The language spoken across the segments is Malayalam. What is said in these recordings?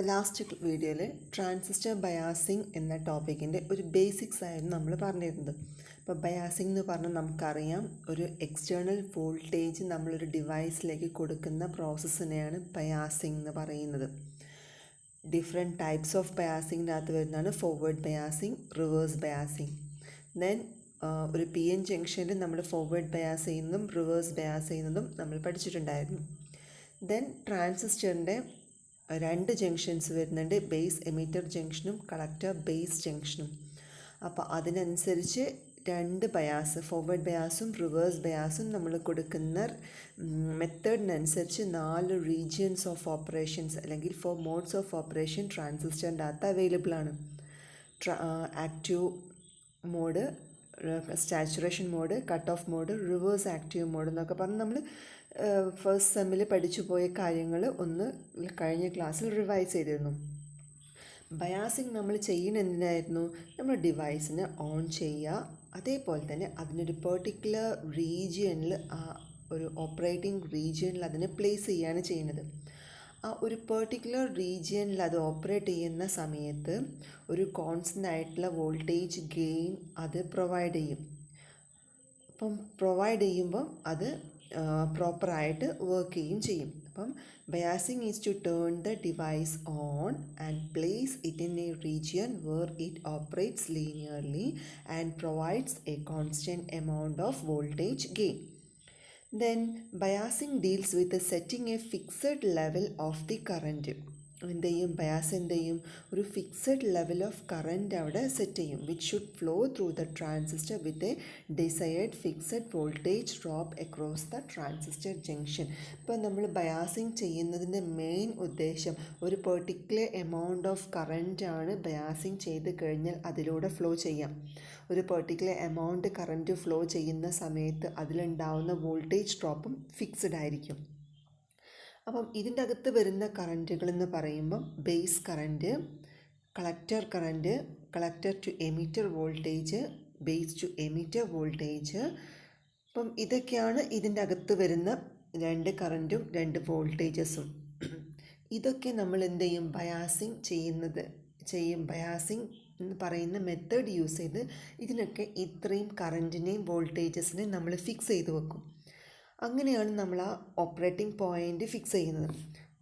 ലാസ്റ്റ് വീഡിയോയിൽ ട്രാൻസിസ്റ്റർ ബയാസിംഗ് എന്ന ടോപ്പിക്കിൻ്റെ ഒരു ബേസിക്സ് ആയിരുന്നു നമ്മൾ പറഞ്ഞിരുന്നത്. അപ്പോൾ ബയാസിംഗ് എന്ന് പറഞ്ഞാൽ നമുക്കറിയാം, ഒരു എക്സ്റ്റേണൽ വോൾട്ടേജ് നമ്മളൊരു ഡിവൈസിലേക്ക് കൊടുക്കുന്ന പ്രോസസ്സിനെയാണ് ബയാസിംഗ് എന്ന് പറയുന്നത്. ഡിഫറെൻറ്റ് ടൈപ്സ് ഓഫ് ബയാസിങ്ങിൻ്റെ അകത്ത് വരുന്നതാണ് forward biasing, reverse biasing. Then ഒരു പി എൻ ജംഗ്ഷനിൽ നമ്മൾ ഫോർവേഡ് ബയാസ് ചെയ്യുന്നതും റിവേഴ്സ് ബയാസ് ചെയ്യുന്നതും നമ്മൾ പഠിച്ചിട്ടുണ്ടായിരുന്നു. ദെൻ ട്രാൻസിസ്റ്ററിൻ്റെ രണ്ട് ജംഗ്ഷൻസ് വരുന്നുണ്ട്, ബേസ് എമിറ്റർ ജംഗ്ഷനും കളക്ടർ ബേസ് ജംഗ്ഷനും. അപ്പോൾ അതിനനുസരിച്ച് രണ്ട് ബയാസ്, ഫോർവേഡ് ബയാസും റിവേഴ്സ് ബയാസും നമ്മൾ കൊടുക്കുന്ന മെത്തേഡിനനുസരിച്ച് 4 റീജിയൻസ് ഓഫ് ഓപ്പറേഷൻസ് അല്ലെങ്കിൽ 4 മോഡ്സ് ഓഫ് ഓപ്പറേഷൻ ട്രാൻസിസ്റ്ററിൻ്റെ അകത്ത് അവൈലബിൾ ആണ്. Active mode, saturation mode, cut off mode, reverse active mode എന്നൊക്കെ പറഞ്ഞ് നമ്മൾ ഫസ്റ്റ് സെമ്മിൽ പഠിച്ചു പോയ കാര്യങ്ങൾ ഒന്ന് കഴിഞ്ഞ ക്ലാസ്സിൽ റിവൈസ് ചെയ്തിരുന്നു. ബയാസിങ് നമ്മൾ ചെയ്യുന്ന എന്തിനായിരുന്നു? നമ്മൾ ഡിവൈസിനെ ഓൺ ചെയ്യുക, അതേപോലെ തന്നെ അതിനൊരു പെർട്ടിക്കുലർ റീജിയനിൽ, ഒരു ഓപ്പറേറ്റിംഗ് റീജിയനിൽ അതിനെ പ്ലേസ് ചെയ്യുകയാണ് ചെയ്യുന്നത്. ആ ഒരു പെർട്ടിക്കുലർ റീജിയനിൽ അത് ഓപ്പറേറ്റ് ചെയ്യുന്ന സമയത്ത് ഒരു കോൺസ്റ്റൻ്റ് ആയിട്ടുള്ള വോൾട്ടേജ് ഗെയിൻ അത് പ്രൊവൈഡ് ചെയ്യും. അപ്പം പ്രൊവൈഡ് ചെയ്യുമ്പം അത് പ്രോപ്പറായിട്ട് വർക്ക് ചെയ്യും. അപ്പം biasing is to turn the device on and place it in a region where it operates linearly and provides a constant amount of voltage gain. Then biasing deals with setting a fixed level of the current. Bias എന്ത് ചെയ്യും? ഒരു ഫിക്സഡ് ലെവൽ ഓഫ് കറൻറ്റ് അവിടെ സെറ്റ് ചെയ്യും, which should flow through the transistor with a desired fixed voltage drop across the transistor junction. ഇപ്പോൾ നമ്മൾ ബയാസിങ് ചെയ്യുന്നതിൻ്റെ മെയിൻ ഉദ്ദേശം ഒരു പെർട്ടിക്കുലർ എമൗണ്ട് ഓഫ് കറൻറ്റാണ് ബയാസിങ് ചെയ്ത് കഴിഞ്ഞാൽ അതിലൂടെ ഫ്ലോ ചെയ്യാം. ഒരു പെർട്ടിക്കുലർ എമൗണ്ട് കറൻറ്റ് ഫ്ലോ ചെയ്യുന്ന സമയത്ത് അതിലുണ്ടാവുന്ന വോൾട്ടേജ് ഡ്രോപ്പും ഫിക്സഡ് ആയിരിക്കും. അപ്പം ഇതിൻ്റെ അകത്ത് വരുന്ന കറൻറ്റുകളെന്ന് പറയുമ്പം base current, collector current, collector to emitter voltage, base to emitter voltage. അപ്പം ഇതൊക്കെയാണ് ഇതിൻ്റെ അകത്ത് വരുന്ന രണ്ട് കറൻറ്റും രണ്ട് വോൾട്ടേജസും. ഇതൊക്കെ നമ്മൾ എന്ത് ചെയ്യും? ബയാസിങ് ചെയ്യും. ബയാസിങ് എന്ന് പറയുന്ന മെത്തേഡ് യൂസ് ചെയ്ത് ഇതിനൊക്കെ ഇത്രയും കറൻറ്റിനെയും വോൾട്ടേജസിനെയും നമ്മൾ ഫിക്സ് ചെയ്ത് വെക്കും. അങ്ങനെയാണ് നമ്മൾ ആ ഓപ്പറേറ്റിംഗ് പോയിൻ്റ് ഫിക്സ് ചെയ്യുന്നത്,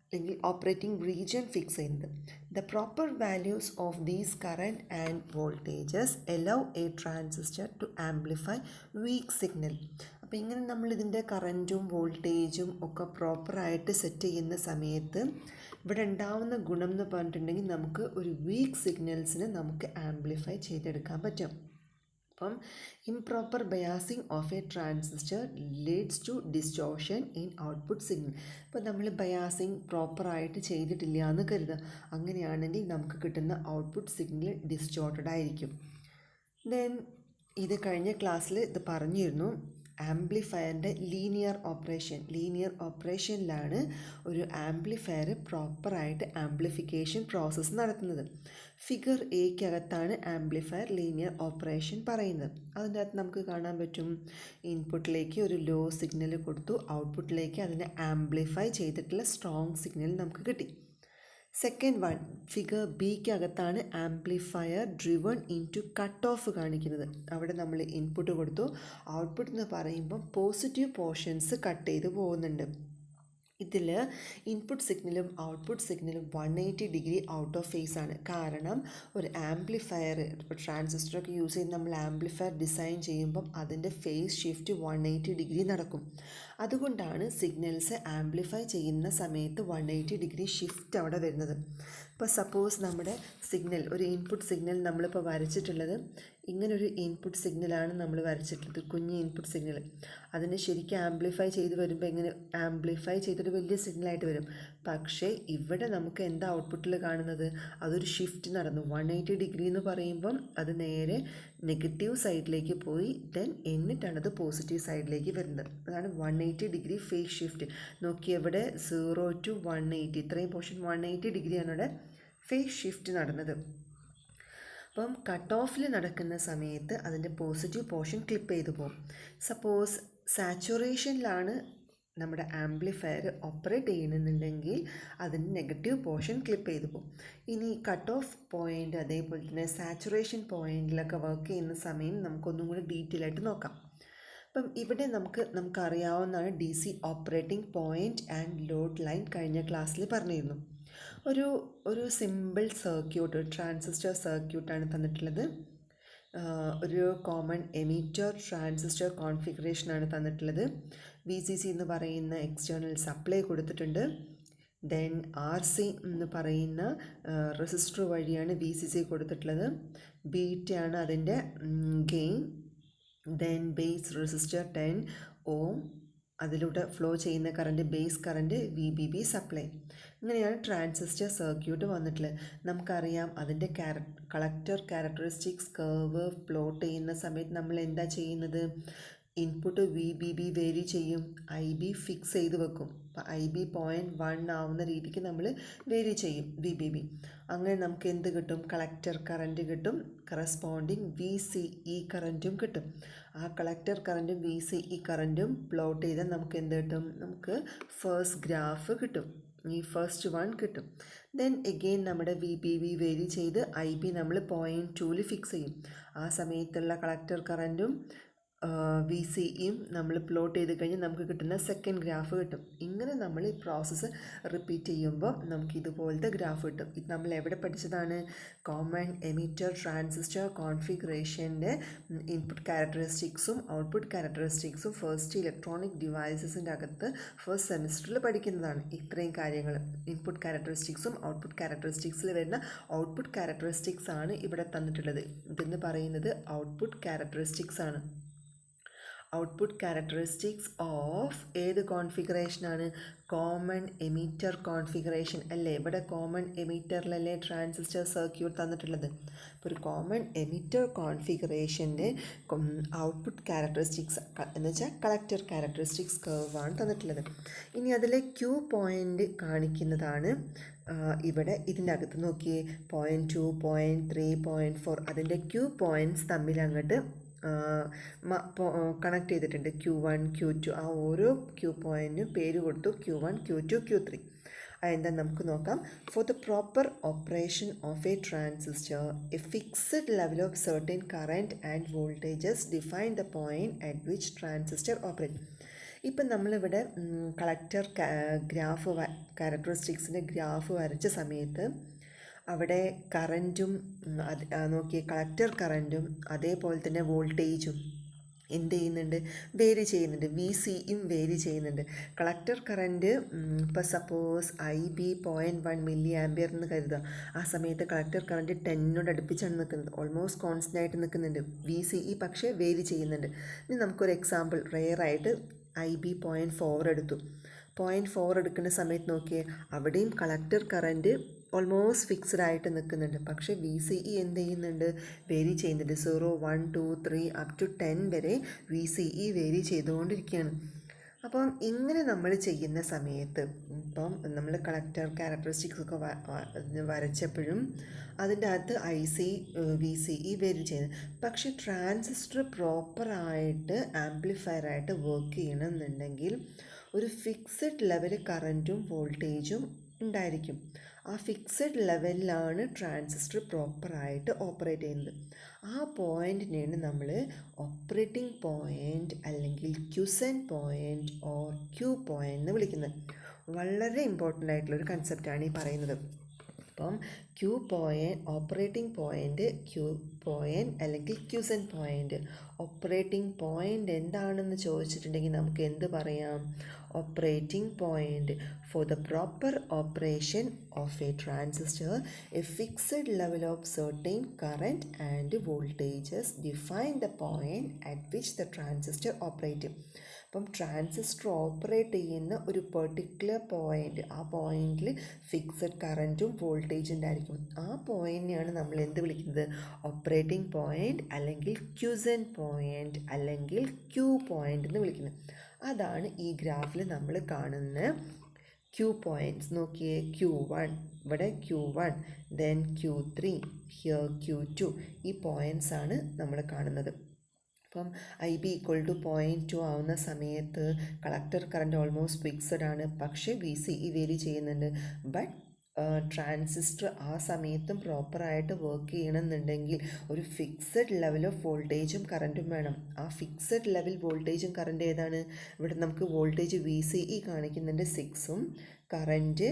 അല്ലെങ്കിൽ ഓപ്പറേറ്റിംഗ് റീജിയൻ ഫിക്സ് ചെയ്യുന്നത്. The proper values of these current and voltages allow a transistor to amplify weak signal. അപ്പോൾ ഇങ്ങനെ നമ്മൾ ഇതിൻ്റെ കറൻറ്റും വോൾട്ടേജും ഒക്കെ പ്രോപ്പറായിട്ട് സെറ്റ് ചെയ്യുന്ന സമയത്ത് ഇവിടെ ഉണ്ടാവുന്ന ഗുണം എന്ന് പറഞ്ഞിട്ടുണ്ടെങ്കിൽ നമുക്ക് ഒരു വീക്ക് സിഗ്നൽസിനെ നമുക്ക് ആംപ്ലിഫൈ ചെയ്തെടുക്കാൻ പറ്റും. അപ്പം improper biasing of a transistor leads to distortion in output signal. ഇപ്പോൾ നമ്മൾ ബയാസിംഗ് പ്രോപ്പറായിട്ട് ചെയ്തിട്ടില്ല എന്ന് കരുതുക, അങ്ങനെയാണെങ്കിൽ നമുക്ക് കിട്ടുന്ന ഔട്ട്പുട്ട് സിഗ്നൽ ഡിസ്റ്റോർട്ടഡ് ആയിരിക്കും. ദെൻ ഇത് കഴിഞ്ഞ ക്ലാസ്സിൽ ഇത് പറഞ്ഞിരുന്നു, ആംപ്ലിഫയറിൻ്റെ ലീനിയർ ഓപ്പറേഷനിലാണ് ഒരു ആംപ്ലിഫയർ പ്രോപ്പറായിട്ട് ആംപ്ലിഫിക്കേഷൻ പ്രോസസ്സ് നടത്തുന്നത്. ഫിഗർ എക്കകത്താണ് ആംപ്ലിഫയർ ലീനിയർ ഓപ്പറേഷൻ പറയുന്നത്. അതിൻ്റെ അകത്ത് നമുക്ക് കാണാൻ പറ്റും, ഇൻപുട്ടിലേക്ക് ഒരു ലോ സിഗ്നൽ കൊടുത്തു, ഔട്ട്പുട്ടിലേക്ക് അതിനെ ആംപ്ലിഫൈ ചെയ്തിട്ടുള്ള സ്ട്രോങ് സിഗ്നൽ നമുക്ക് കിട്ടി. സെക്കൻഡ് വൺ, ഫിഗർ ബിക്കകത്താണ് amplifier driven into cut off കാണിക്കുന്നത്. അവിടെ നമ്മൾ ഇൻപുട്ട് കൊടുത്തു, ഔട്ട്പുട്ട് എന്ന് പറയുമ്പം പോസിറ്റീവ് പോർഷൻസ് കട്ട് ചെയ്ത് പോകുന്നുണ്ട്. ഇതിൽ ഇൻപുട്ട് സിഗ്നലും ഔട്ട്പുട്ട് സിഗ്നലും 180 ഡിഗ്രി ഔട്ട് ഓഫ് ഫേസ് ആണ്. കാരണം ഒരു ആംപ്ലിഫയർ, ഇപ്പോൾ ട്രാൻസിസ്റ്ററൊക്കെ യൂസ് ചെയ്ത് നമ്മൾ ആംപ്ലിഫയർ ഡിസൈൻ ചെയ്യുമ്പം അതിൻ്റെ ഫേസ് ഷിഫ്റ്റ് 180 ഡിഗ്രി നടക്കും. അതുകൊണ്ടാണ് സിഗ്നൽസ് ആംപ്ലിഫൈ ചെയ്യുന്ന സമയത്ത് 180 ഡിഗ്രി ഷിഫ്റ്റ് അവിടെ വരുന്നത്. ഇപ്പോൾ സപ്പോസ് നമ്മുടെ സിഗ്നൽ, ഒരു ഇൻപുട്ട് സിഗ്നൽ നമ്മളിപ്പോൾ വരച്ചിട്ടുള്ളത് ഇങ്ങനൊരു ഇൻപുട്ട് സിഗ്നലാണ് നമ്മൾ വരച്ചിട്ടുള്ളത്, കുഞ്ഞ് ഇൻപുട്ട് സിഗ്നൽ. അതിന് ശരിക്കും ആംപ്ലിഫൈ ചെയ്ത് വരുമ്പോൾ എങ്ങനെ ആംപ്ലിഫൈ ചെയ്തൊരു വലിയ സിഗ്നലായിട്ട് വരും. പക്ഷേ ഇവിടെ നമുക്ക് എന്താ ഔട്ട്പുട്ടിൽ കാണുന്നത്? അതൊരു ഷിഫ്റ്റ് നടന്നു. 180 ഡിഗ്രി എന്ന് പറയുമ്പം അത് നേരെ നെഗറ്റീവ് സൈഡിലേക്ക് പോയി, ദെൻ എന്നിട്ടാണത് പോസിറ്റീവ് സൈഡിലേക്ക് വരുന്നത്. അതാണ് 180 ഡിഗ്രി ഫേസ് ഷിഫ്റ്റ്. നോക്കി, എവിടെ 0 to 180, ഇത്രയും പോർഷൻ 180 ഡിഗ്രിയാണ് അവിടെ ഫേസ് ഷിഫ്റ്റ് നടന്നത്. അപ്പം കട്ട് ഓഫിൽ നടക്കുന്ന സമയത്ത് അതിൻ്റെ പോസിറ്റീവ് പോർഷൻ ക്ലിപ്പ് ചെയ്തു പോകും. സപ്പോസ് സാച്ചുറേഷനിലാണ് നമ്മുടെ ആംപ്ലിഫയർ ഓപ്പറേറ്റ് ചെയ്യുന്നുണ്ടെങ്കിൽ അതിന് നെഗറ്റീവ് പോർഷൻ ക്ലിപ്പ് ചെയ്തു പോകും. ഇനി കട്ട് ഓഫ് പോയിൻ്റ് അതേപോലെ തന്നെ സാച്ചുറേഷൻ പോയിൻറ്റിലൊക്കെ വർക്ക് ചെയ്യുന്ന സമയം നമുക്കൊന്നും കൂടി ഡീറ്റെയിൽ ആയിട്ട് നോക്കാം. അപ്പം ഇവിടെ നമുക്കറിയാവുന്നതാണ് D C operating point and load line കഴിഞ്ഞ ക്ലാസ്സിൽ പറഞ്ഞിരുന്നു. ഒരു സിമ്പിൾ സർക്യൂട്ട്, ട്രാൻസിസ്റ്റർ സർക്യൂട്ടാണ് തന്നിട്ടുള്ളത്. ഒരു കോമൺ എമിറ്റർ ട്രാൻസിസ്റ്റർ കോൺഫിഗറേഷനാണ് തന്നിട്ടുള്ളത്. വി സി സി എന്ന് പറയുന്ന എക്സ്റ്റേണൽ സപ്ലൈ കൊടുത്തിട്ടുണ്ട്. ദെൻ ആർ സി എന്ന് പറയുന്ന റെസിസ്റ്റർ വഴിയാണ് വി സി സി കൊടുത്തിട്ടുള്ളത്. ബീറ്റയാണ് അതിൻ്റെ ഗെയിൻ. ദെൻ ബേസ് റെസിസ്റ്റർ 10 ഓം, അതിലൂടെ ഫ്ലോ ചെയ്യുന്ന current base current VBB supply. ഇങ്ങനെയാണ് ട്രാൻസിസ്റ്റർ സർക്യൂട്ട് വന്നിട്ടുള്ളത്. നമുക്കറിയാം അതിൻ്റെ കളക്ടർ ക്യാരക്ടറിസ്റ്റിക്സ് കർവ് പ്ലോട്ട് ചെയ്യുന്ന സമയത്ത് നമ്മൾ എന്താ ചെയ്യുന്നത്? ഇൻപുട്ട് VBB വേരി ചെയ്യും, IB ഫിക്സ് ചെയ്ത് വെക്കും. അപ്പോൾ IB 0.1 ആവുന്ന രീതിക്ക് നമ്മൾ വേരി ചെയ്യും VBB. അങ്ങനെ നമുക്ക് എന്ത് കിട്ടും? കളക്ടർ കറൻറ്റ് കിട്ടും, കറസ്പോണ്ടിങ് VCE കറൻറ്റും കിട്ടും. ആ കളക്ടർ കറൻറ്റും VCE കറൻറ്റും പ്ലോട്ട് ചെയ്താൽ നമുക്ക് എന്ത് കിട്ടും? നമുക്ക് ഫസ്റ്റ് ഗ്രാഫ് കിട്ടും, ഈ ഫസ്റ്റ് വൺ കിട്ടും. ദെൻ എഗെയിൻ നമ്മുടെ VBB വേരി ചെയ്ത് IB നമ്മൾ 0.2 ഫിക്സ് ചെയ്യും. ആ സമയത്തുള്ള കളക്ടർ കറൻറ്റും VCEയും നമ്മൾ പ്ലോട്ട് ചെയ്ത് കഴിഞ്ഞാൽ നമുക്ക് കിട്ടുന്ന സെക്കൻഡ് ഗ്രാഫ് കിട്ടും. ഇങ്ങനെ നമ്മൾ ഈ പ്രോസസ്സ് റിപ്പീറ്റ് ചെയ്യുമ്പോൾ നമുക്ക് ഇതുപോലത്തെ ഗ്രാഫ് കിട്ടും. ഇത് നമ്മൾ എവിടെ പഠിച്ചതാണ്? കോമൺ എമിറ്റർ ട്രാൻസിസ്റ്റർ കോൺഫിഗറേഷൻ്റെ ഇൻപുട്ട് ക്യാരക്ടറിസ്റ്റിക്സും ഔട്ട്പുട്ട് ക്യാരക്ടറിസ്റ്റിക്സും ഫസ്റ്റ് ഇലക്ട്രോണിക് ഡിവൈസസിൻ്റെ അകത്ത് ഫസ്റ്റ് സെമിസ്റ്ററിൽ പഠിക്കുന്നതാണ്. ഇത്രയും കാര്യങ്ങൾ ഇൻപുട്ട് ക്യാരക്ടറിസ്റ്റിക്സും ഔട്ട്പുട്ട് ക്യാരക്ടറിസ്റ്റിക്സിൽ വരുന്ന ഔട്ട്പുട്ട് ക്യാരക്ടറിസ്റ്റിക്സ് ആണ് ഇവിടെ തന്നിട്ടുള്ളത്. ഇതെന്ന് പറയുന്നത് ഔട്ട്പുട്ട് ക്യാരക്ടറിസ്റ്റിക്സ് ആണ്. ഔട്ട്പുട്ട് ക്യാരക്ടറിസ്റ്റിക്സ് ഓഫ് ഏത് കോൺഫിഗറേഷനാണ്? കോമൺ എമിറ്റർ കോൺഫിഗറേഷൻ അല്ലേ? ഇവിടെ കോമൺ എമിറ്ററിലല്ലേ ട്രാൻസിസ്റ്റർ സർക്യൂട്ട് തന്നിട്ടുള്ളത്. അപ്പോൾ ഒരു കോമൺ എമിറ്റർ കോൺഫിഗറേഷൻ്റെ ഔട്ട്പുട്ട് ക്യാരക്ടറിസ്റ്റിക്സ് എന്ന് വെച്ചാൽ കളക്ടർ ക്യാരക്ടറിസ്റ്റിക്സ് കർവാണ് തന്നിട്ടുള്ളത്. ഇനി അതിലെ Q പോയിൻ്റ് കാണിക്കുന്നതാണ് ഇവിടെ ഇതിൻ്റെ അകത്ത് നോക്കിയേ. 0.2, 0.3, 0.4 അതിൻ്റെ Q പോയിൻറ്റ്സ് തമ്മിൽ അങ്ങോട്ട് കണക്ട് ചെയ്തിട്ടുണ്ട്. Q1, Q2 ആ ഓരോ Q പോയിൻറ്റിനും പേര് കൊടുത്തു. Q1, Q2, Q3. അതെന്താ നമുക്ക് നോക്കാം. Four the proper operation of a transistor a fixed level of certain current and voltages define the point at which transistor operate. ഇപ്പം നമ്മളിവിടെ കളക്ടർ ഗ്രാഫ് ക്യാരക്ടറിസ്റ്റിക്സിൻ്റെ ഗ്രാഫ് വരച്ച സമയത്ത് അവിടെ കറൻറ്റും നോക്കിയ കളക്ടർ കറൻറ്റും അതേപോലെ തന്നെ വോൾട്ടേജും എന്ത് ചെയ്യുന്നുണ്ട്? വേരി ചെയ്യുന്നുണ്ട്. VCയും വേരി ചെയ്യുന്നുണ്ട്. കളക്ടർ കറൻറ്റ് ഇപ്പോൾ സപ്പോസ് IB 0.1 മില്ലി ആംപിയർ എന്ന് കരുതുക. ആ സമയത്ത് കളക്ടർ കറൻറ്റ് 10 അടുപ്പിച്ചാണ് നിൽക്കുന്നത്, ഓൾമോസ്റ്റ് കോൺസ്റ്റൻ്റ് ആയിട്ട് നിൽക്കുന്നുണ്ട്. VCE പക്ഷേ വേരി ചെയ്യുന്നുണ്ട്. ഇനി നമുക്കൊരു എക്സാമ്പിൾ റെയറായിട്ട് IB 0.4 എടുത്തു. 0.4 എടുക്കുന്ന സമയത്ത് നോക്കിയേ, അവിടെയും കളക്ടർ കറൻറ്റ് ഓൾമോസ്റ്റ് ഫിക്സ്ഡ് ആയിട്ട് നിൽക്കുന്നുണ്ട്. പക്ഷേ VCE എന്ത് ചെയ്യുന്നുണ്ട്? വേരി ചെയ്യുന്നുണ്ട്. 0, 1, 2, 3 അപ് ടു 10 വരെ VCE വേരി ചെയ്തുകൊണ്ടിരിക്കുകയാണ്. അപ്പം ഇങ്ങനെ നമ്മൾ ചെയ്യുന്ന സമയത്ത് ഇപ്പം നമ്മൾ കളക്ടർ ക്യാരക്ടറിസ്റ്റിക്സ് ഒക്കെ വരച്ചപ്പോഴും അതിൻ്റെ അകത്ത് VCE വേരി ചെയ്യുന്നത്. പക്ഷേ ട്രാൻസിസ്റ്റർ പ്രോപ്പറായിട്ട് ആംപ്ലിഫയറായിട്ട് വർക്ക് ചെയ്യണമെന്നുണ്ടെങ്കിൽ ഒരു ഫിക്സഡ് ലെവൽ കറൻറ്റും വോൾട്ടേജും ഉണ്ടായിരിക്കും. ആ ഫിക്സഡ് ലെവലിലാണ് ട്രാൻസിസ്റ്റർ പ്രോപ്പറായിട്ട് ഓപ്പറേറ്റ് ചെയ്യുന്നത്. ആ പോയിൻറ്റിനെയാണ് നമ്മൾ ഓപ്പറേറ്റിംഗ് പോയിൻ്റ് അല്ലെങ്കിൽ ക്യുസെൻറ്റ് പോയിൻ്റ് ഓർ Q പോയിൻ്റ് എന്ന് വിളിക്കുന്നത്. വളരെ ഇമ്പോർട്ടൻ്റ് ആയിട്ടുള്ളൊരു കൺസെപ്റ്റാണ് ഈ പറയുന്നത്. അപ്പം Q point operating point, Q point അല്ലെങ്കിൽ ക്യുസെൻറ്റ് പോയിൻ്റ്. ഓപ്പറേറ്റിംഗ് പോയിൻ്റ് എന്താണെന്ന് ചോദിച്ചിട്ടുണ്ടെങ്കിൽ നമുക്ക് എന്ത് പറയാം? Operating point for the proper operation of a transistor a fixed level of certain current and voltages define the point at which the transistor operate. അപ്പം ട്രാൻസിസ്റ്റർ ഓപ്പറേറ്റ് ചെയ്യുന്ന ഒരു പെർട്ടിക്കുലർ പോയിൻ്റ്, ആ പോയിൻറ്റിൽ ഫിക്സഡ് കറൻറ്റും വോൾട്ടേജും ഉണ്ടായിരിക്കും. ആ പോയിൻറ്റിനെയാണ് നമ്മൾ എന്ത് വിളിക്കുന്നത്? ഓപ്പറേറ്റിംഗ് പോയിൻ്റ് അല്ലെങ്കിൽ ക്യുസെൻറ്റ് പോയിൻ്റ് അല്ലെങ്കിൽ Q പോയിൻ്റ് എന്ന് വിളിക്കുന്നത്. അതാണ് ഈ ഗ്രാഫിൽ നമ്മൾ കാണുന്ന Q പോയിൻറ്റ്സ്. നോക്കിയേ, Q1 ഇവിടെ Q1, then Q3, here Q2. ഈ പോയിൻറ്റ്സ് ആണ് നമ്മൾ കാണുന്നത്. അപ്പം IB = 0.2 ആവുന്ന സമയത്ത് കളക്ടർ കറണ്ട് ഓൾമോസ്റ്റ് ഫിക്സഡ് ആണ്, പക്ഷേ VCE വേരി ചെയ്യുന്നുണ്ട്. ബട്ട് ട്രാൻസിസ്റ്റർ ആ സമയത്തും പ്രോപ്പറായിട്ട് വർക്ക് ചെയ്യണമെന്നുണ്ടെങ്കിൽ ഒരു ഫിക്സഡ് ലെവൽ ഓഫ് വോൾട്ടേജും കറൻറ്റും വേണം. ആ ഫിക്സഡ് ലെവൽ വോൾട്ടേജും കറണ്ട് ഏതാണ്? ഇവിടെ നമുക്ക് വോൾട്ടേജ് VCE കാണിക്കുന്നുണ്ട് 6ഉം കറൻറ്റ്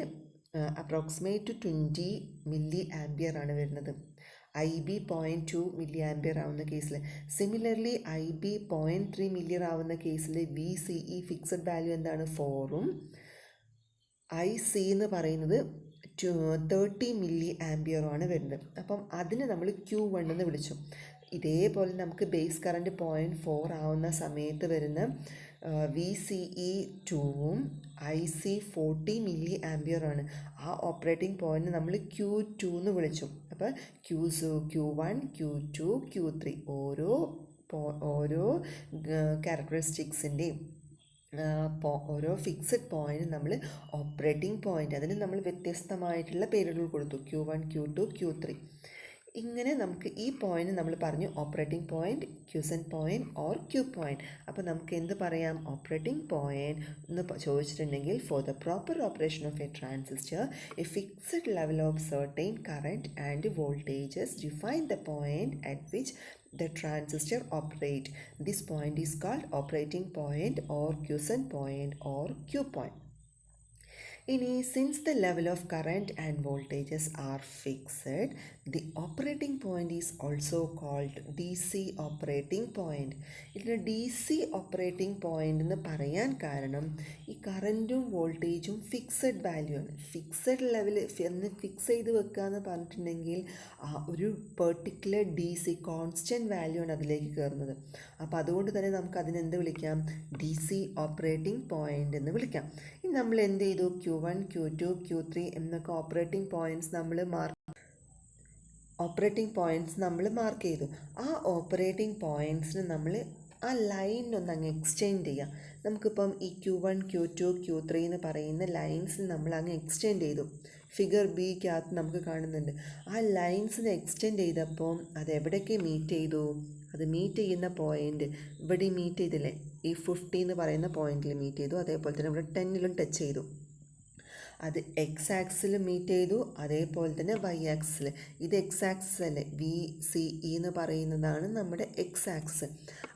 അപ്രോക്സിമേറ്റ് 20 മില്ലി ആംപിയർ ആണ് വരുന്നത്. IB 0.2 മില്ലി ആംപിയർ ആവുന്ന കേസിൽ. സിമിലർലി IB 0.3 മില്ലി ആവുന്ന കേസിൽ VCE ഫിക്സഡ് വാല്യൂ എന്താണ്? 4ഉം IC എന്ന് പറയുന്നത് 30 മില്ലി ആംപിയറുമാണ് വരുന്നത്. അപ്പം അതിന് നമ്മൾ Q1 എന്ന് വിളിച്ചു. ഇതേപോലെ നമുക്ക് ബേസ് കറണ്ട് 0.4 ആവുന്ന സമയത്ത് വരുന്ന VCE 2ഉം IC 40 മില്ലി ആംപിയറാണ്. ആ ഓപ്പറേറ്റിംഗ് പോയിൻറ്റ് നമ്മൾ Q2 എന്ന് വിളിച്ചു. അപ്പോൾ Q1, Q2, Q3 ഓരോ ക്യാരക്ടറിസ്റ്റിക്സിൻ്റെയും ഓരോ ഫിക്സഡ് പോയിൻറ്റ് നമ്മൾ ഓപ്പറേറ്റിംഗ് പോയിൻറ്റ്, അതിന് നമ്മൾ വ്യത്യസ്തമായിട്ടുള്ള പേരുകൾ കൊടുത്തു. Q1, Q2, Q3. ഇങ്ങനെ നമുക്ക് ഈ പോയിന്റ് നമ്മൾ പറഞ്ഞു operating point, quiescent point or Q point. അപ്പോൾ നമുക്ക് എന്ത് പറയാം? ഓപ്പറേറ്റിംഗ് പോയിൻറ്റ് എന്ന് ചോദിച്ചിട്ടുണ്ടെങ്കിൽ for the proper operation of a transistor a fixed level of certain current and voltages define the point at which the transistor operate. This point is called operating point or quiescent point or Q point. Since the level of current and voltages are fixed, the operating point is also called DC operating point. ഇതിന് DC operating point എന്ന് പറയാൻ കാരണം ഈ കറൻറ്റും വോൾട്ടേജും ഫിക്സഡ് വാല്യൂ ആണ്. ഫിക്സഡ് ലെവൽ എന്ന് ഫിക്സ് ചെയ്ത് വെക്കുക എന്ന് പറഞ്ഞിട്ടുണ്ടെങ്കിൽ ഒരു പെർട്ടിക്കുലർ DC കോൺസ്റ്റൻറ്റ് വാല്യൂ ആണ് അതിലേക്ക് കയറുന്നത്. അപ്പോൾ അതുകൊണ്ട് തന്നെ നമുക്ക് അതിനെന്ത് വിളിക്കാം? DC ഓപ്പറേറ്റിംഗ് പോയിൻ്റ് എന്ന് വിളിക്കാം. ഇനി നമ്മൾ എന്ത് ചെയ്തു? Q1, Q2, Q3 എന്നൊക്കെ ഓപ്പറേറ്റിംഗ് പോയിൻറ്റ്സ് നമ്മൾ മാർക്ക് ചെയ്തു. ആ ഓപ്പറേറ്റിംഗ് പോയിൻറ്റ്സിന് നമ്മൾ ആ ലൈനൊന്ന് അങ്ങ് എക്സ്റ്റെൻഡ് ചെയ്യാം. നമുക്കിപ്പം ഈ Q1, Q2, Q3 എന്ന് പറയുന്ന ലൈൻസിന് നമ്മൾ അങ്ങ് എക്സ്റ്റെൻഡ് ചെയ്തു. ഫിഗർ ബിക്കകത്ത് നമുക്ക് കാണുന്നുണ്ട്. ആ ലൈൻസിന് എക്സ്റ്റെൻഡ് ചെയ്തപ്പോൾ അത് എവിടേക്ക് മീറ്റ് ചെയ്തു? അത് മീറ്റ് ചെയ്യുന്ന പോയിൻ്റ് ഇവിടെ മീറ്റ് ചെയ്തില്ലേ? ഈ 50 എന്ന് പറയുന്ന പോയിന്റിൽ മീറ്റ് ചെയ്തു. അതേപോലെ തന്നെ ഇവിടെ 10ലും ടച്ച് ചെയ്തു. അത് എക്സ് ആക്സിൽ മീറ്റ് ചെയ്തു. അതേപോലെ തന്നെ വൈ ആക്സിൽ. ഇത് എക്സ് ആക്സിസ് അല്ലേ? VCE എന്ന് പറയുന്നതാണ് നമ്മുടെ എക്സ് ആക്സ്.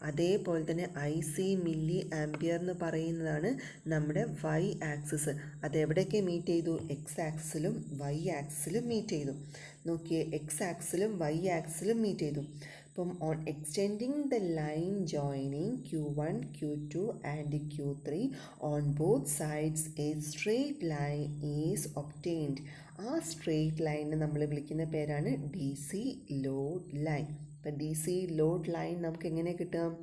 അതേപോലെ തന്നെ IC മില്ലി ആംപിയർ എന്ന് പറയുന്നതാണ് നമ്മുടെ വൈ ആക്സിസ്. അതെവിടേക്ക് മീറ്റ് ചെയ്തു? എക്സ് ആക്സിലും വൈ ആക്സിലും മീറ്റ് ചെയ്തു. നോക്കിയേ, എക്സ് ആക്സിലും വൈ ആക്സിലും മീറ്റ് ചെയ്തു. അപ്പം on extending the line joining Q1, Q2 and Q3 on both sides A straight line is obtained. ആ സ്ട്രെയിറ്റ് ലൈനിനെ നമ്മൾ വിളിക്കുന്ന പേരാണ് DC ലോഡ് ലൈൻ. അപ്പം DC ലോഡ് ലൈൻ നമുക്ക് എങ്ങനെ കിട്ടാം?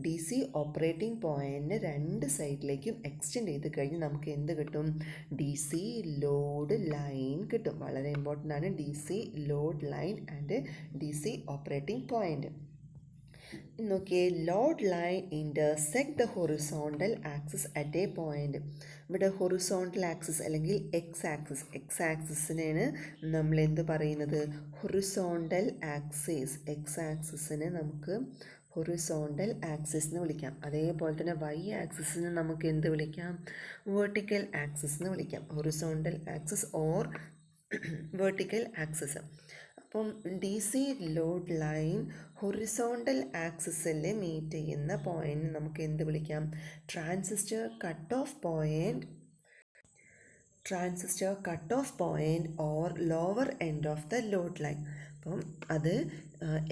DC ഓപ്പറേറ്റിംഗ് പോയിൻറ്റിന് രണ്ട് സൈഡിലേക്കും എക്സ്റ്റെൻഡ് ചെയ്ത് കഴിഞ്ഞ് നമുക്ക് എന്ത് കിട്ടും? DC ലോഡ് ലൈൻ കിട്ടും. വളരെ ഇമ്പോർട്ടൻ്റ് ആണ് DC load line and DC operating point. നോക്കിയേ, load line intersect the horizontal axis at a point. ഇവിടെ ഹൊറിസോണ്ടൽ ആക്സിസ് അല്ലെങ്കിൽ എക്സ് ആക്സിസിനെയാണ് നമ്മൾ എന്ത് പറയുന്നത്? Horizontal axis. എക്സ് ആക്സിസിനെ നമുക്ക് ഹൊറിസോണ്ടൽ ആക്സിസ് എന്ന് വിളിക്കാം. അതേപോലെ തന്നെ വൈ ആക്സിസിന് നമുക്ക് എന്ത് വിളിക്കാം? വെർട്ടിക്കൽ ആക്സിസ് എന്ന് വിളിക്കാം. Horizontal axis or vertical axis. അപ്പം DC ലോഡ് ലൈൻ ഹൊറിസോണ്ടൽ ആക്സിസിൽ മീറ്റ് ചെയ്യുന്ന പോയിന്റ് നമുക്ക് എന്ത് വിളിക്കാം? Transistor cut of point or lower end of the load line. അപ്പം അത്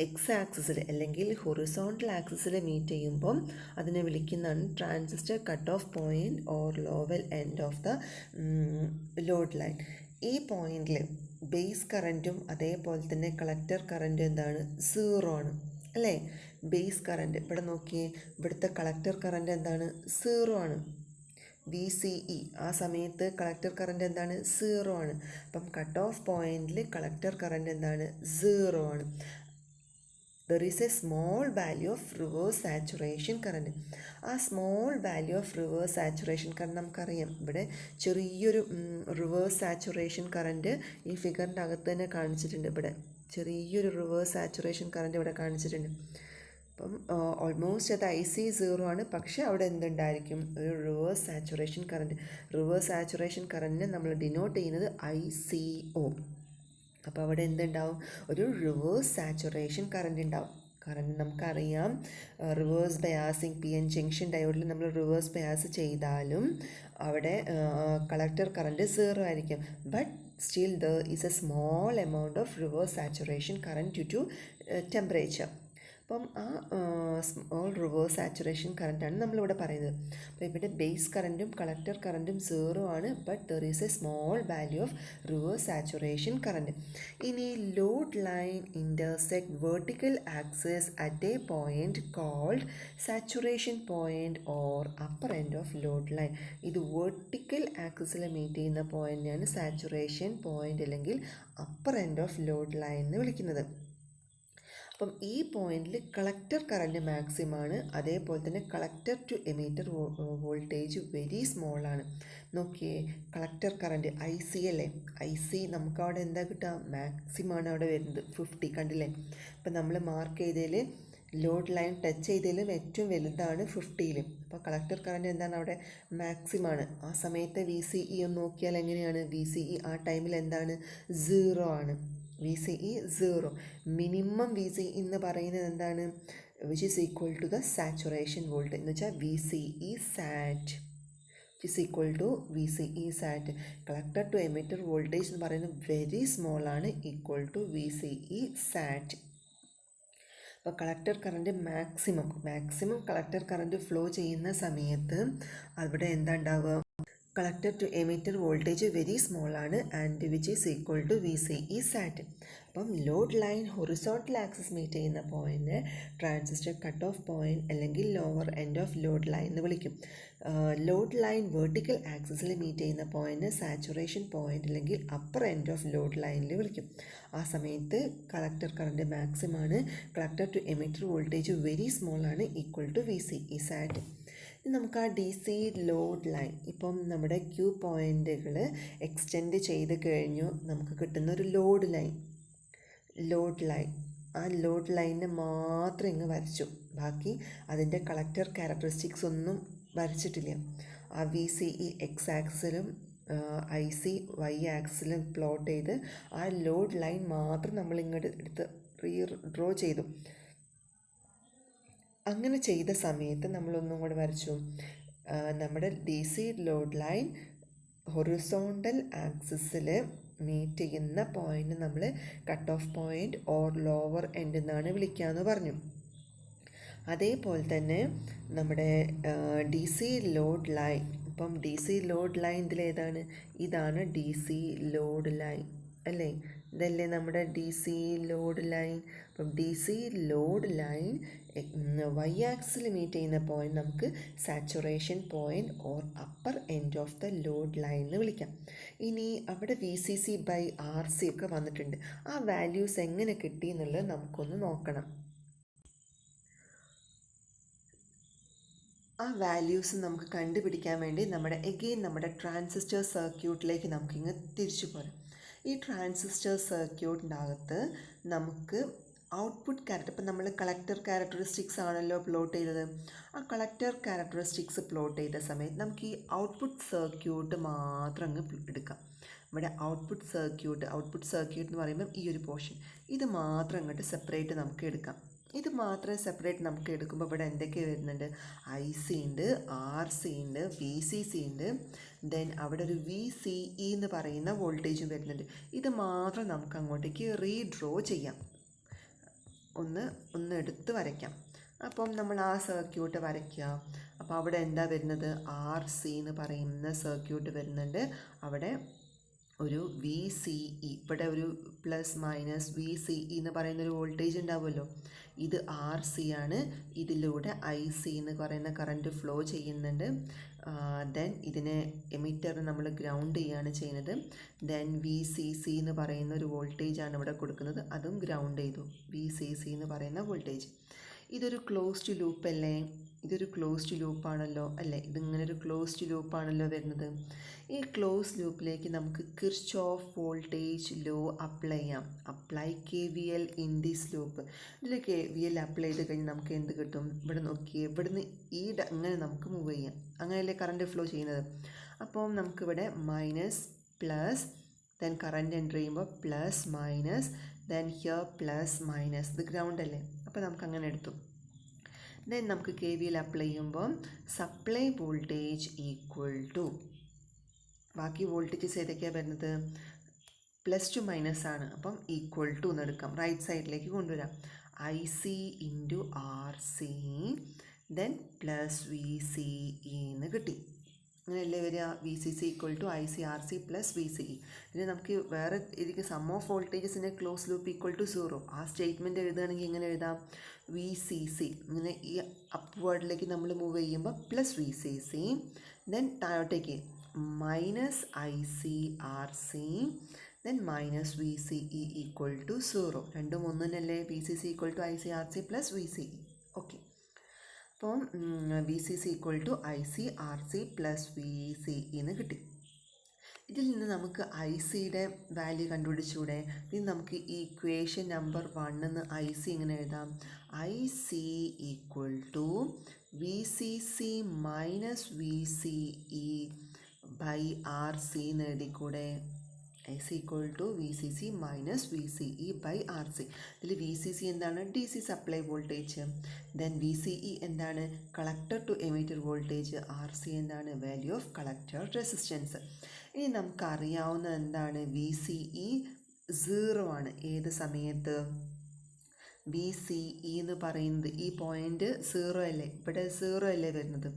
എക്സ് ആക്സിസിൽ അല്ലെങ്കിൽ ഹൊറിസോണ്ടൽ ആക്സിസിൽ മീറ്റ് ചെയ്യുമ്പം അതിനെ വിളിക്കുന്നതാണ് transistor cut of point or lower end of the load line. ഈ പോയിന്റിൽ ബേസ് കറൻറ്റും അതേപോലെ തന്നെ കളക്ടർ കറൻറ്റും എന്താണ്? 0 ആണ് അല്ലേ? ബേസ് കറൻറ്റ് ഇവിടെ നോക്കിയേ, ഇവിടുത്തെ കളക്ടർ കറൻറ്റ് എന്താണ്? 0 ആണ്. VCE ആ സമയത്ത് കളക്ടർ കറൻറ്റ് എന്താണ്? 0 ആണ്. അപ്പം കട്ട് ഓഫ് പോയിന്റിൽ കളക്ടർ കറൻറ്റ് എന്താണ്? 0 ആണ്. there is a small value of reverse saturation current. ആ small value of reverse saturation current നമുക്കറിയാം. ഇവിടെ ചെറിയൊരു റിവേഴ്സ് സാച്ചുറേഷൻ കറൻറ്റ് ഈ ഫിഗറിൻ്റെ അകത്ത് തന്നെ കാണിച്ചിട്ടുണ്ട്. ഇവിടെ ചെറിയൊരു റിവേഴ്സ് സാച്ചുറേഷൻ കറൻറ്റ് ഇവിടെ കാണിച്ചിട്ടുണ്ട്. അപ്പം ഓൾമോസ്റ്റ് അത് IC0 ആണ്, പക്ഷേ അവിടെ എന്തുണ്ടായിരിക്കും, ഒരു reverse saturation current. Reverse saturation കറൻറ്റിനെ നമ്മൾ ഡിനോട്ട് ചെയ്യുന്നത് ICO. അപ്പോൾ അവിടെ എന്തുണ്ടാവും, ഒരു റിവേഴ്സ് സാച്ചുറേഷൻ കറൻറ്റ് ഉണ്ടാവും. കാരണം നമുക്കറിയാം റിവേഴ്സ് ബയാസിങ് PN ജംഗ്ഷൻ ഡയോഡിൽ നമ്മൾ റിവേഴ്സ് ബയാസ് ചെയ്താലും അവിടെ കളക്ടർ കറൻറ്റ് 0 ആയിരിക്കും. But still there is a small amount of reverse saturation current due to temperature. അപ്പം ആ സ്മോൾ റിവേഴ്സ് സാച്ചുറേഷൻ കറൻറ്റാണ് നമ്മളിവിടെ പറയുന്നത്. അപ്പോൾ ഇവിടെ ബേസ് കറൻറ്റും കളക്ടർ കറൻറ്റും 0 ആണ്, but there is a small value of reverse saturation current. ഇനി load line intersect vertical axis at a point called saturation point or upper end of load line. ഇത് വെർട്ടിക്കൽ ആക്സിസിൽ മീറ്റ് ചെയ്യുന്ന പോയിൻ്റാണ് സാച്ചുറേഷൻ പോയിൻ്റ് അല്ലെങ്കിൽ upper end of load line എന്ന് വിളിക്കുന്നത്. അപ്പം ഈ പോയിന്റിൽ കളക്ടർ കറൻറ്റ് മാക്സിമാണ്, അതേപോലെ തന്നെ collector to emitter voltage very small ആണ്. നോക്കിയേ, കളക്ടർ കറൻറ്റ് IC അല്ലേ, IC നമുക്കവിടെ എന്താ കിട്ടുക, മാക്സിമാണ് അവിടെ വരുന്നത് 50, കണ്ടില്ലേ. അപ്പം നമ്മൾ മാർക്ക് ചെയ്തതിൽ ലോഡ് ലൈൻ ടച്ച് ചെയ്തതിലും ഏറ്റവും വലുതാണ് 50. അപ്പോൾ കളക്ടർ കറൻറ്റ് എന്താണ്, അവിടെ മാക്സിമാണ്. ആ സമയത്ത് VCE ഒന്ന് നോക്കിയാൽ എങ്ങനെയാണ്, VCE ആ ടൈമിൽ എന്താണ്, 0 ആണ്. VCE 0. മിനിമം VCE എന്ന് പറയുന്നത് എന്താണ്, which is equal to the saturation voltage എന്ന് വെച്ചാൽ VCE SAT is equal to VCE SAT. Collector to emitter voltage എന്ന് പറയുന്നത് വെരി സ്മോൾ ആണ്, ഈക്വൽ ടു VCE SAT. അപ്പോൾ collector current maximum collector current flow ചെയ്യുന്ന സമയത്ത് അവിടെ എന്താ ഉണ്ടാവുക, collector to emitter voltage very small ആണ് and which is equal to VCE SAT. അപ്പം load line horizontal axis meet ചെയ്യുന്ന point transistor cut off point അല്ലെങ്കിൽ lower end of load line എന്ന് വിളിക്കും. ലോഡ് ലൈൻ വെർട്ടിക്കൽ ആക്സിസിൽ മീറ്റ് ചെയ്യുന്ന പോയിൻറ്റ് സാച്ചുറേഷൻ പോയിൻറ്റ് അല്ലെങ്കിൽ അപ്പർ എൻഡ് ഓഫ് ലോഡ് ലൈനിൽ വിളിക്കും. ആ സമയത്ത് കളക്ടർ കറൻറ്റ് മാക്സിമാണ്, collector to emitter voltage very small ആണ്, ഈക്വൽ ടു VCE SAT. നമുക്ക് ആ DC ലോഡ് ലൈൻ, ഇപ്പം നമ്മുടെ Q പോയിൻറ്റുകൾ എക്സ്റ്റെൻഡ് ചെയ്ത് കഴിഞ്ഞു, നമുക്ക് കിട്ടുന്ന ഒരു ലോഡ് ലൈൻ, ആ ലോഡ് ലൈനിനെ മാത്രം ഇങ്ങ് വരച്ചു, ബാക്കി അതിൻ്റെ കളക്ടർ ക്യാരക്ടറിസ്റ്റിക്സ് ഒന്നും വരച്ചിട്ടില്ല. ആ VCE X ആക്സിലും IC Y ആക്സിലും പ്ലോട്ട് ചെയ്ത് ആ ലോഡ് ലൈൻ മാത്രം നമ്മൾ ഇങ്ങോട്ട് എടുത്ത് ഡ്രോ ചെയ്തു. അങ്ങനെ ചെയ്ത സമയത്ത് നമ്മളൊന്നും കൂടെ വരച്ചു, നമ്മുടെ DC ലോഡ് ലൈൻ ഹൊറിസോണ്ടൽ ആക്സിസിൽ മീറ്റ് ചെയ്യുന്ന പോയിൻ്റ് നമ്മൾ cut off point or lower end എന്നാണ് വിളിക്കാമെന്ന് പറഞ്ഞു. അതേപോലെ തന്നെ നമ്മുടെ DC ലോഡ് ലൈൻ, ഇപ്പം DC ലോഡ് ലൈൻ ഇതിലേതാണ്, ഇതാണ് DC ലോഡ് ലൈൻ അല്ലേ, ഇതല്ലേ നമ്മുടെ DC ലോഡ് ലൈൻ. അപ്പം DC load line Y axis meet ചെയ്യുന്ന പോയിൻറ്റ് നമുക്ക് saturation point or upper end of the load line എന്ന് വിളിക്കാം. ഇനി അവിടെ VCC/RC ഒക്കെ വന്നിട്ടുണ്ട്, ആ വാല്യൂസ് എങ്ങനെ കിട്ടി എന്നുള്ളത് നമുക്കൊന്ന് നോക്കണം. ആ വാല്യൂസ് നമുക്ക് കണ്ടുപിടിക്കാൻ വേണ്ടി നമ്മുടെ ട്രാൻസിസ്റ്റർ സർക്യൂട്ടിലേക്ക് നമുക്കിങ്ങ് തിരിച്ചു പോരാം. ഈ ട്രാൻസിസ്റ്റർ സർക്യൂട്ടിൻ്റെ അകത്ത് നമുക്ക് ഔട്ട്പുട്ട് ഇപ്പം നമ്മൾ കളക്ടർ ക്യാരക്ടറിസ്റ്റിക്സ് ആണല്ലോ പ്ലോട്ട് ചെയ്തത്. ആ കളക്ടർ ക്യാരക്ടറിസ്റ്റിക്സ് പ്ലോട്ട് ചെയ്ത സമയത്ത് നമുക്ക് ഈ ഔട്ട്പുട്ട് സർക്യൂട്ട് മാത്രം അങ്ങ് എടുക്കാം. ഇവിടെ ഔട്ട്പുട്ട് സർക്യൂട്ട് എന്ന് പറയുമ്പം ഈ ഒരു പോർഷൻ, ഇത് മാത്രം അങ്ങോട്ട് സെപ്പറേറ്റ് നമുക്ക് എടുക്കാം. ഇത് മാത്രം സെപ്പറേറ്റ് നമുക്ക് എടുക്കുമ്പോൾ ഇവിടെ എന്തൊക്കെ വരുന്നുണ്ട്, IC ഉണ്ട്, RC ഉണ്ട്, VCC ഉണ്ട്, ദെൻ അവിടെ ഒരു VCE എന്ന് പറയുന്ന വോൾട്ടേജും വരുന്നുണ്ട്. ഇത് മാത്രം നമുക്ക് അങ്ങോട്ടേക്ക് റീഡ്രോ ചെയ്യാം, ഒന്ന് എടുത്ത് വരയ്ക്കാം. അപ്പം നമ്മൾ ആ സർക്യൂട്ട് വരയ്ക്കുക. അപ്പോൾ അവിടെ എന്താ വരുന്നത്, RC എന്ന് പറയുന്ന സർക്യൂട്ട് വരുന്നുണ്ട്. അവിടെ ഒരു VCE, ഇവിടെ ഒരു പ്ലസ് മൈനസ് VCE എന്ന് പറയുന്നൊരു വോൾട്ടേജ് ഉണ്ടാവുമല്ലോ, ഇത് RC ആണ്. ഇതിലൂടെ IC എന്ന് പറയുന്ന കറൻറ്റ് ഫ്ലോ ചെയ്യുന്നുണ്ട്. ദെൻ ഇതിനെ എമിറ്റർ നമ്മൾ ഗ്രൗണ്ട് ചെയ്യുകയാണ് ചെയ്യുന്നത്. ദെൻ VCC എന്ന് പറയുന്ന ഒരു വോൾട്ടേജാണ് ഇവിടെ കൊടുക്കുന്നത്, അതും ഗ്രൗണ്ട് ചെയ്തു, VCC എന്ന് പറയുന്ന വോൾട്ടേജ്. ഇതൊരു ക്ലോസ്ഡ് ലൂപ്പ് അല്ലേ? ഇതൊരു ക്ലോസ്ഡ് ലൂപ്പാണല്ലോ അല്ലേ? ഇതിങ്ങനെ ഒരു ക്ലോസ്ഡ് ലൂപ്പാണല്ലോ വരുന്നത്. ഈ ക്ലോസ് ലൂപ്പിലേക്ക് നമുക്ക് കിർച്ചോഫ് വോൾട്ടേജ് ലോ അപ്ലൈ ചെയ്യാം. Apply KVL in this loop. ഇതിൽ KVL അപ്ലൈ ചെയ്ത് കഴിഞ്ഞാൽ നമുക്ക് എന്ത് കിട്ടും? ഇവിടെ നോക്കിയേ, ഇവിടുന്ന് അങ്ങനെ നമുക്ക് മൂവ് ചെയ്യാം. അങ്ങനെയല്ലേ കറണ്ട് ഫ്ലോ ചെയ്യുന്നത്. അപ്പോൾ നമുക്കിവിടെ minus plus, then current enter ചെയ്യുമ്പോൾ plus minus, then here plus minus. ഇത് ഗ്രൗണ്ട് അല്ലേ? അപ്പോൾ നമുക്ക് അങ്ങനെ എടുത്തു. ദെൻ നമുക്ക് KVL അപ്ലൈ ചെയ്യുമ്പോൾ സപ്ലൈ വോൾട്ടേജ് ഈക്വൽ ടു, ബാക്കി വോൾട്ടേജസ് ഏതൊക്കെയാണ് വരുന്നത്? പ്ലസ് ടു മൈനസ് ആണ്. അപ്പം ഈക്വൽ ടു എന്ന് എടുക്കാം, റൈറ്റ് സൈഡിലേക്ക് കൊണ്ടുവരാം. IC into RC then plus VCE എന്ന് കിട്ടി. അങ്ങനെയല്ലേ വരിക? VCC equal to IC RC plus VCE. പിന്നെ നമുക്ക് വേറെ ഇതിക്ക് സം ഓഫ് വോൾട്ടേജസിൻ്റെ ക്ലോസ് ലൂപ്പ് ഈക്വൽ ടു 0. ആ സ്റ്റേറ്റ്മെൻറ്റ് എഴുതുകയാണെങ്കിൽ എങ്ങനെ എഴുതാം? VCC ഇങ്ങനെ ഈ അപ്വേർഡിലേക്ക് നമ്മൾ മൂവ് ചെയ്യുമ്പോൾ പ്ലസ് VCC, ദെൻ താഴോട്ടേക്ക് minus IC RC then minus VCE equal to 0. രണ്ടും ഒന്ന് തന്നെയല്ലേ? VCC equal to IC RC plus VCE. Okay, അപ്പം VCC equal to IC RC plus VCE എന്ന് കിട്ടി. ഇതിൽ നിന്ന് നമുക്ക് ICയുടെ വാല്യൂ കണ്ടുപിടിച്ചൂടെ? ഇത് നമുക്ക് ഈ ഇക്വേഷൻ നമ്പർ 1 എന്ന് IC ഇങ്ങനെ എഴുതാം. IC equal to VCC minus VCE by RC എന്ന് എഴുതിക്കൂടെ? IC equal to VCC minus VCE by RC. ഇതിൽ VCC എന്താണ്? DC supply voltage. Then VCE എന്താണ്? Collector to emitter voltage. RC എന്താണ്? Value of collector resistance. ഇനി നമുക്കറിയാവുന്ന എന്താണ്? VCE 0 ആണ്. ഏത് സമയത്ത്? VCE എന്ന് പറയുന്നത് ഈ പോയിൻ്റ് 0 അല്ലേ? ഇവിടെ 0 അല്ലേ വരുന്നത്?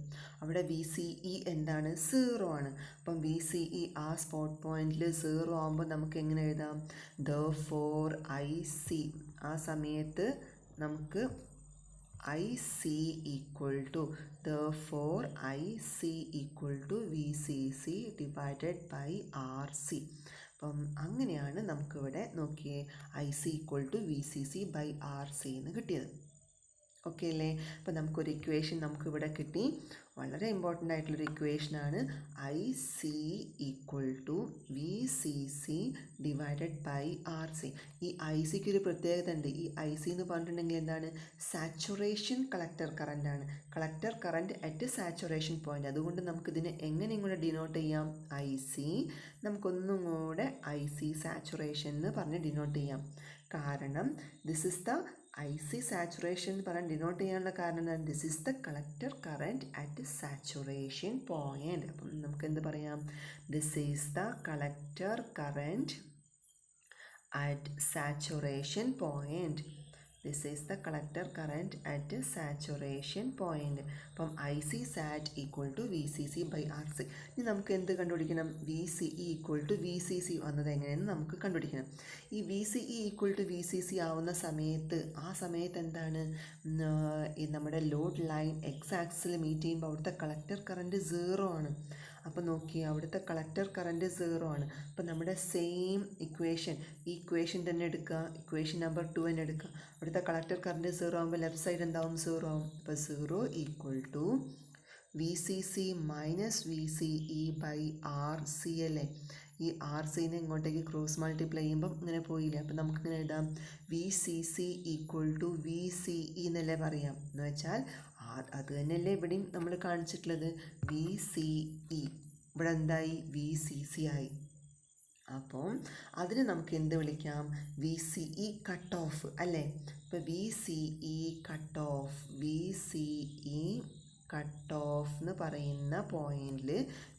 അവിടെ VCE എന്താണ്? 0 ആണ്. അപ്പം VCE ആ സ്പോട്ട് പോയിന്റിൽ 0 ആകുമ്പോൾ നമുക്ക് എങ്ങനെ എഴുതാം? therefore IC ആ സമയത്ത് നമുക്ക് IC equal to therefore IC equal to VCC divided by RC. അപ്പം അങ്ങനെയാണ് നമുക്കിവിടെ നോക്കിയേ IC equal to VCC by RC എന്ന് കിട്ടിയത്. ഓക്കെ അല്ലേ? അപ്പോൾ നമുക്കൊരു ഇക്വേഷൻ നമുക്കിവിടെ കിട്ടി. വളരെ ഇമ്പോർട്ടൻ്റ് ആയിട്ടുള്ളൊരു ഇക്വേഷനാണ് IC equal to VCC divided by RC. ഈ ICക്ക് ഒരു പ്രത്യേകത ഉണ്ട്. ഈ IC എന്ന് പറഞ്ഞിട്ടുണ്ടെങ്കിൽ എന്താണ്? സാച്ചുറേഷൻ കളക്ടർ കറൻ്റ് ആണ്. Collector current at saturation point. അതുകൊണ്ട് നമുക്കിതിനെ എങ്ങനെയും കൂടെ ഡിനോട്ട് ചെയ്യാം? IC നമുക്കൊന്നും കൂടെ IC സാച്ചുറേഷൻ എന്ന് പറഞ്ഞ് ഡിനോട്ട് ചെയ്യാം. കാരണം this is the IC saturation എന്ന് പറയാൻ ഡിനോട്ട് ചെയ്യാനുള്ള കാരണം എന്താണ്? This is the collector current at saturation point. അപ്പം നമുക്ക് എന്ത് പറയാം? This is the collector current at saturation point. This is the collector current at saturation point. അപ്പം IC sat equal to VCC by RC. ഇനി നമുക്ക് എന്ത് കണ്ടുപിടിക്കണം? VCE ഈക്വൽ ടു VCC വന്നത് എങ്ങനെയെന്ന് നമുക്ക് കണ്ടുപിടിക്കണം. ഈ VCE ഈക്വൽ ടു VCC ആവുന്ന സമയത്ത് ആ സമയത്ത് എന്താണ്? നമ്മുടെ load line X axis meet ചെയ്യുമ്പോൾ അവിടുത്തെ കളക്ടർ കറൻറ്റ് 0 ആണ്. അപ്പോൾ നോക്കി, അവിടുത്തെ കളക്ടർ കറൻറ്റ് 0 ആണ്. അപ്പോൾ നമ്മുടെ സെയിം ഇക്വേഷൻ, ഈ ഇക്വേഷൻ തന്നെ എടുക്കുക, ഇക്വേഷൻ നമ്പർ 2 തന്നെ എടുക്കുക. അവിടുത്തെ കളക്ടർ കറൻറ്റ് 0 ആകുമ്പോൾ ലെഫ്റ്റ് സൈഡ് എന്താവും? 0 ആവും. അപ്പോൾ 0 equal to VCC minus VCE by RC അല്ലേ? ഈ RCനെ ഇങ്ങോട്ടേക്ക് ക്രോസ് മൾട്ടിപ്ലൈ ചെയ്യുമ്പം ഇങ്ങനെ പോയില്ലേ? അപ്പം നമുക്കിങ്ങനെ എഴുതാം VCC ഈക്വൽ ടു VCE എന്നല്ലേ പറയാം. എന്ന് വെച്ചാൽ അത് തന്നെയല്ലേ ഇവിടെയും നമ്മൾ കാണിച്ചിട്ടുള്ളത്. VCE ഇവിടെ എന്തായി? VCC ആയി. അപ്പം അതിന് നമുക്ക് എന്ത് വിളിക്കാം? VCE കട്ട് ഓഫ് അല്ലേ? ഇപ്പോൾ VCE cut off, VCE cut off എന്ന് പറയുന്ന പോയിന്റിൽ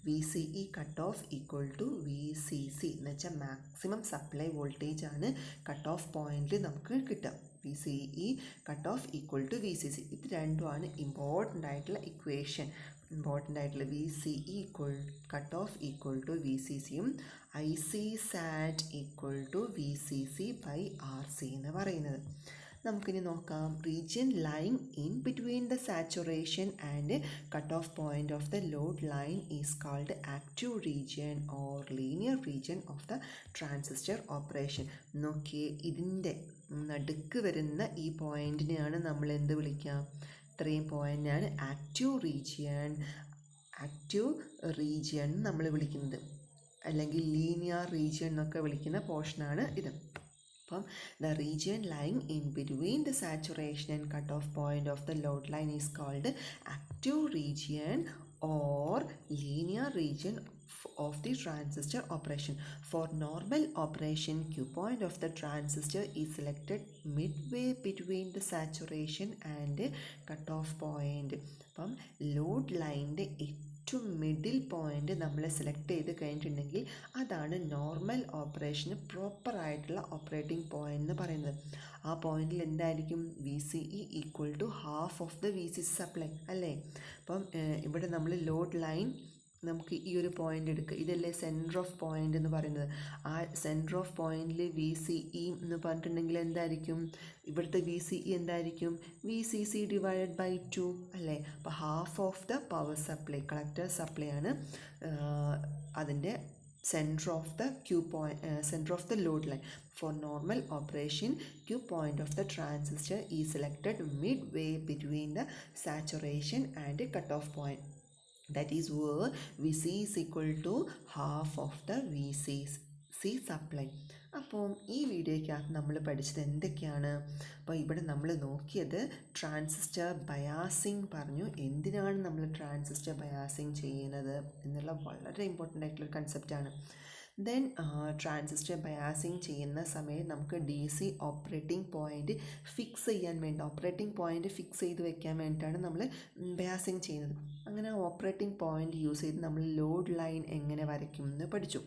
VCE cut off equal to VCC എന്ന് വെച്ചാൽ മാക്സിമം സപ്ലൈ വോൾട്ടേജ് ആണ് കട്ട് ഓഫ് പോയിന്റിൽ നമുക്ക് കിട്ടുക. VCE cut off equal to VCC. ഇത് രണ്ടുമാണ് ഇമ്പോർട്ടൻ്റ് ആയിട്ടുള്ള ഇക്വേഷൻ. ഇമ്പോർട്ടൻ്റ് ആയിട്ടുള്ള VCE equal cut of equal to VCCയും IC sat equal to VCC by RC എന്ന് പറയുന്നത്. നമുക്കിനി നോക്കാം. Region lying in between the saturation and cut off point of the load line is called active region or linear region of the transistor operation. നോക്കിയേ, ഇതിൻ്റെ നടുക്ക് വരുന്ന ഈ പോയിൻറ്റിനെയാണ് നമ്മൾ എന്ത് വിളിക്കാം? ഇത്രയും പോയിൻ്റാണ് ആക്റ്റീവ് റീജിയൻ നമ്മൾ വിളിക്കുന്നത്, അല്ലെങ്കിൽ ലീനിയർ റീജിയൻ എന്നൊക്കെ വിളിക്കുന്ന പോർഷനാണ് ഇത്. അപ്പം the region lying in between the saturation and cut off point of the load line is called active region or linear region of the transistor operation. For normal operation, Q point of the transistor is selected midway between the saturation and cutoff point. അപ്പം ലോഡ് ലൈനിൻ്റെ ഏറ്റവും മിഡിൽ പോയിൻ്റ് നമ്മൾ സെലക്ട് ചെയ്ത് കഴിഞ്ഞിട്ടുണ്ടെങ്കിൽ അതാണ് നോർമൽ ഓപ്പറേഷന് പ്രോപ്പറായിട്ടുള്ള ഓപ്പറേറ്റിംഗ് പോയിൻ്റ് എന്ന് പറയുന്നത്. ആ പോയിന്റിൽ എന്തായിരിക്കും? VCE equal to half of the VCC supply അല്ലേ? അപ്പം ഇവിടെ നമ്മൾ ലോഡ് ലൈൻ നമുക്ക് ഈ ഒരു പോയിൻ്റ് എടുക്കുക, ഇതല്ലേ സെൻറ്റർ ഓഫ് പോയിൻ്റ് എന്ന് പറയുന്നത്. ആ സെൻറ്റർ ഓഫ് പോയിൻ്റിൽ VCE എന്ന് പറഞ്ഞിട്ടുണ്ടെങ്കിൽ എന്തായിരിക്കും? ഇവിടുത്തെ VCE എന്തായിരിക്കും? VCC ഡിവൈഡഡ് ബൈ 2 അല്ലേ? അപ്പോൾ half of the power supply, collector supply ആണ് അതിൻ്റെ centre of the centre of the load line. For normal operation, Q point of the transistor is selected midway between the saturation and cutoff point. That is where VC is equal to half of the VCC supply. അപ്പോൾ ഈ വീഡിയോയ്ക്കകത്ത് നമ്മൾ പഠിച്ചത് എന്തൊക്കെയാണ്? അപ്പോൾ ഇവിടെ നമ്മൾ നോക്കിയത് ട്രാൻസിസ്റ്റർ ബയാസിങ് പറഞ്ഞു. എന്തിനാണ് നമ്മൾ ട്രാൻസിസ്റ്റർ ബയാസിങ് ചെയ്യുന്നത് എന്നുള്ള വളരെ ഇമ്പോർട്ടൻ്റ് ആയിട്ടുള്ളൊരു കൺസെപ്റ്റാണ്. ദെൻ ട്രാൻസിസ്റ്റർ ബയാസിങ് ചെയ്യുന്ന സമയം നമുക്ക് DC ഓപ്പറേറ്റിംഗ് പോയിൻ്റ് ഫിക്സ് ചെയ്യാൻ വേണ്ടി, ഓപ്പറേറ്റിംഗ് പോയിൻ്റ് ഫിക്സ് ചെയ്ത് വെക്കാൻ വേണ്ടിയിട്ടാണ് നമ്മൾ ബയാസിങ് ചെയ്യുന്നത്. അങ്ങനെ ഓപ്പറേറ്റിംഗ് പോയിൻ്റ് യൂസ് ചെയ്ത് നമ്മൾ ലോഡ് ലൈൻ എങ്ങനെ വരയ്ക്കും എന്ന് പഠിച്ചു.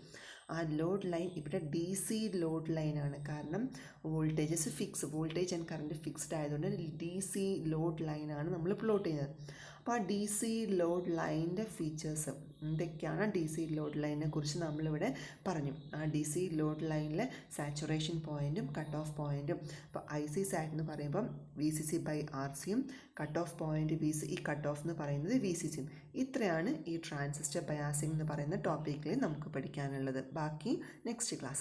ആ ലോഡ് ലൈൻ ഇവിടെ DC ലോഡ് ലൈനാണ്, കാരണം വോൾട്ടേജ് ആൻഡ് കറണ്ട് ഫിക്സ്ഡ് ആയതുകൊണ്ട് DC ലോഡ് ലൈനാണ് നമ്മൾ പ്ലോട്ട് ചെയ്യുന്നത്. അപ്പോൾ ആ DC ലോഡ് ലൈനിൻ്റെ ഫീച്ചേഴ്സ് എന്തൊക്കെയാണ്? DC ലോഡ് ലൈനിനെ കുറിച്ച് നമ്മളിവിടെ പറഞ്ഞു. ആ DC ലോഡ് ലൈനിലെ സാച്ചുറേഷൻ പോയിൻറ്റും കട്ട് ഓഫ് പോയിൻറ്റും. അപ്പോൾ IC സാറ്റ് എന്ന് പറയുമ്പം VCC/RCയും cut off point VCE cut off എന്ന് പറയുന്നത് VCCയും. ഇത്രയാണ് ഈ ട്രാൻസിസ്റ്റർ ബയാസിംഗ് എന്ന് പറയുന്ന ടോപ്പിക്കിൽ നമുക്ക് പഠിക്കാനുള്ളത്. ബാക്കി നെക്സ്റ്റ് ക്ലാസ്.